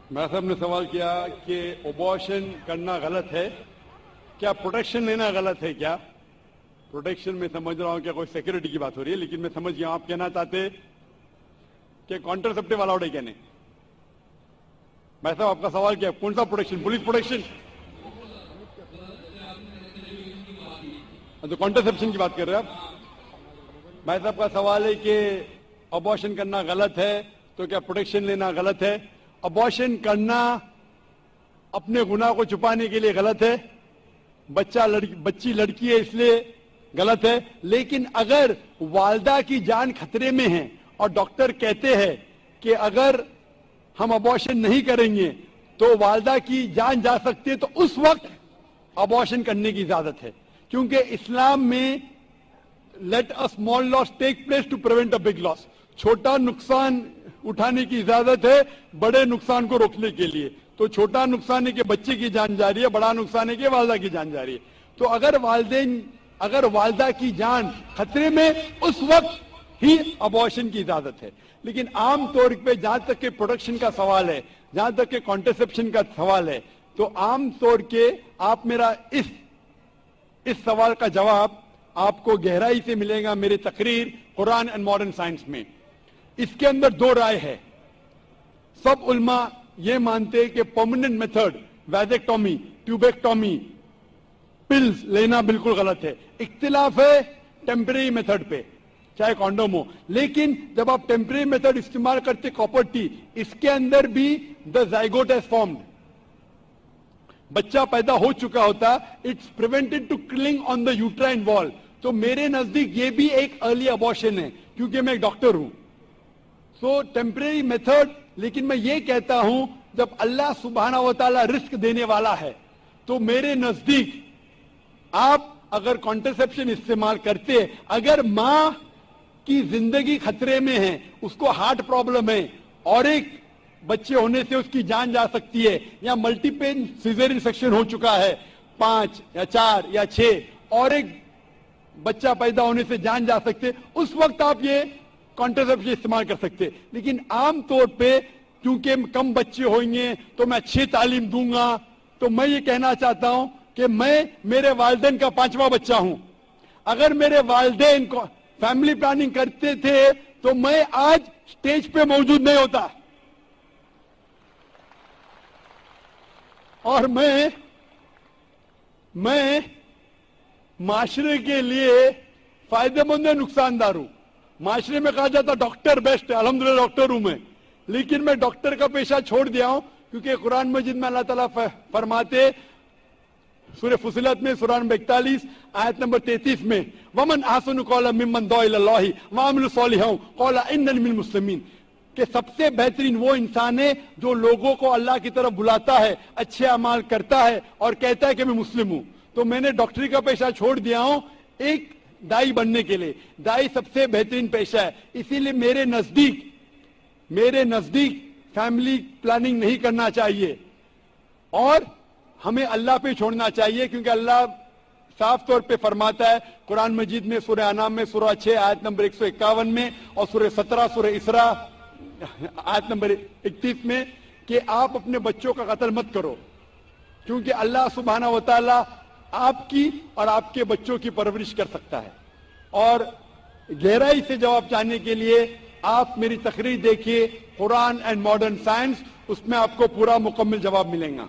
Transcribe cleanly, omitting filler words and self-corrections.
मैं साहब ने सवाल किया कि अबॉर्शन करना गलत है क्या, प्रोटेक्शन लेना गलत है क्या? प्रोटेक्शन में समझ रहा हूं क्या कोई सिक्योरिटी की बात हो रही है, लेकिन मैं समझ गया आप कहना चाहते कि कॉन्ट्रासेप्टिव अलाउड है क्या नहीं। मैं साहब आपका सवाल क्या, कौन सा प्रोटेक्शन, पुलिस प्रोटेक्शन? तो कॉन्ट्रासेप्शन की बात कर रहे हैं आप। मैं साहब का सवाल है कि अबॉर्शन करना गलत है तो क्या प्रोटेक्शन लेना गलत है? अबॉर्शन करना अपने गुनाह को छुपाने के लिए गलत है, बच्ची लड़की है इसलिए गलत है, लेकिन अगर वालदा की जान खतरे में है और डॉक्टर कहते हैं कि अगर हम अबॉर्शन नहीं करेंगे तो वालदा की जान जा सकती है, तो उस वक्त अबॉर्शन करने की इजाजत है, क्योंकि इस्लाम में let a small loss take place to prevent a big loss, छोटा नुकसान उठाने की इजाजत है बड़े नुकसान को रोकने के लिए। तो छोटा नुकसान है कि बच्चे की जान जा रही है, बड़ा नुकसान है कि वालदा की जान जा रही है। तो अगर वालदा की जान खतरे में, उस वक्त ही अबॉर्शन की इजाजत है। लेकिन आम तौर पे जहां तक के प्रोटेक्शन का सवाल है, जहां तक के कॉन्ट्रासेप्शन का सवाल है, तो आम तौर के आप मेरा इस सवाल का जवाब आपको गहराई से मिलेगा मेरी तकरीर कुरान एंड मॉडर्न साइंस में। इसके अंदर दो राय है। सब उल्मा ये मानते हैं कि परमानेंट मेथड वैजेक्टोमी, ट्यूबेक्टोमी, पिल्स लेना बिल्कुल गलत है। इख्तिलाफ है टेम्परेरी मेथड पे, चाहे कॉन्डोम हो, लेकिन जब आप टेम्परेरी मेथड इस्तेमाल करते कॉपर टी, इसके अंदर भी द जाइगोट हैज फॉर्म्ड, बच्चा पैदा हो चुका होता, it's prevented to killing on the uterine wall. तो मेरे नजदीक ये भी एक अर्ली अबॉर्शन है, क्योंकि मैं एक डॉक्टर हूं। सो टेम्परेरी मेथड, लेकिन मैं ये कहता हूं जब अल्लाह सुब्हाना व तआला रिस्क देने वाला है, तो मेरे नजदीक आप अगर कॉन्ट्रासेप्शन इस्तेमाल करते, अगर मां की जिंदगी खतरे में है, उसको हार्ट प्रॉब्लम है और एक बच्चे होने से उसकी जान जा सकती है, या मल्टीपल सिजेरियन सेक्शन हो चुका है 5 या 4 या 6 और एक बच्चा पैदा होने से जान जा सकते, उस वक्त आप ये कॉन्ट्रासेप्शन इस्तेमाल कर सकते। लेकिन आम तौर पे क्योंकि कम बच्चे होंगे तो मैं अच्छी तालीम दूंगा, तो मैं ये कहना चाहता हूं कि मैं मेरे वालिदैन का 5वां बच्चा हूं। अगर मेरे वालिदैन को फैमिली प्लानिंग करते थे तो मैं आज स्टेज पे मौजूद नहीं होता, और मैं माशरे के लिए फायदेमंद नुकसानदार हूं। माशरे में कहा जाता डॉक्टर बेस्ट है, अल्हम्दुलिल्लाह डॉक्टर हूं मैं, लेकिन मैं डॉक्टर का पेशा छोड़ दिया हूं, क्योंकि कुरान मजीद में अल्लाह ताला फरमाते सूरह फुसिलत में सूरह नंबर 41 आयत नंबर 33 में, वमन ahsanu qawlan मिम्मन दुआ इलल्लाहि व अमिलु सालिहान क़ाला इन्ननी मिनल मुस्लिमीन, कि सबसे बेहतरीन वो इंसान है जो लोगों को अल्लाह की तरफ बुलाता है, अच्छे अमाल करता है और कहता है कि मैं मुस्लिम हूं। तो मैंने डॉक्टरी का पेशा छोड़ दिया हूं एक दाई बनने के लिए। दाई सबसे बेहतरीन पेशा है, इसीलिए मेरे नजदीक फैमिली प्लानिंग नहीं करना चाहिए और हमें अल्लाह पे छोड़ना चाहिए, क्योंकि अल्लाह साफ तौर पे फरमाता है कुरान मजीद में सूरह अनाम में सूरह 6 आयत नंबर 151 में और सूरह 17 सूरह इसरा आयत नंबर 31 में कि आप अपने बच्चों का कत्ल मत करो, क्योंकि अल्लाह सुब्हाना व तआला आपकी और आपके बच्चों की परवरिश कर सकता है। और गहराई से जवाब जानने के लिए आप मेरी तकरीर देखिए कुरान एंड मॉडर्न साइंस, उसमें आपको पूरा मुकम्मल जवाब मिलेगा।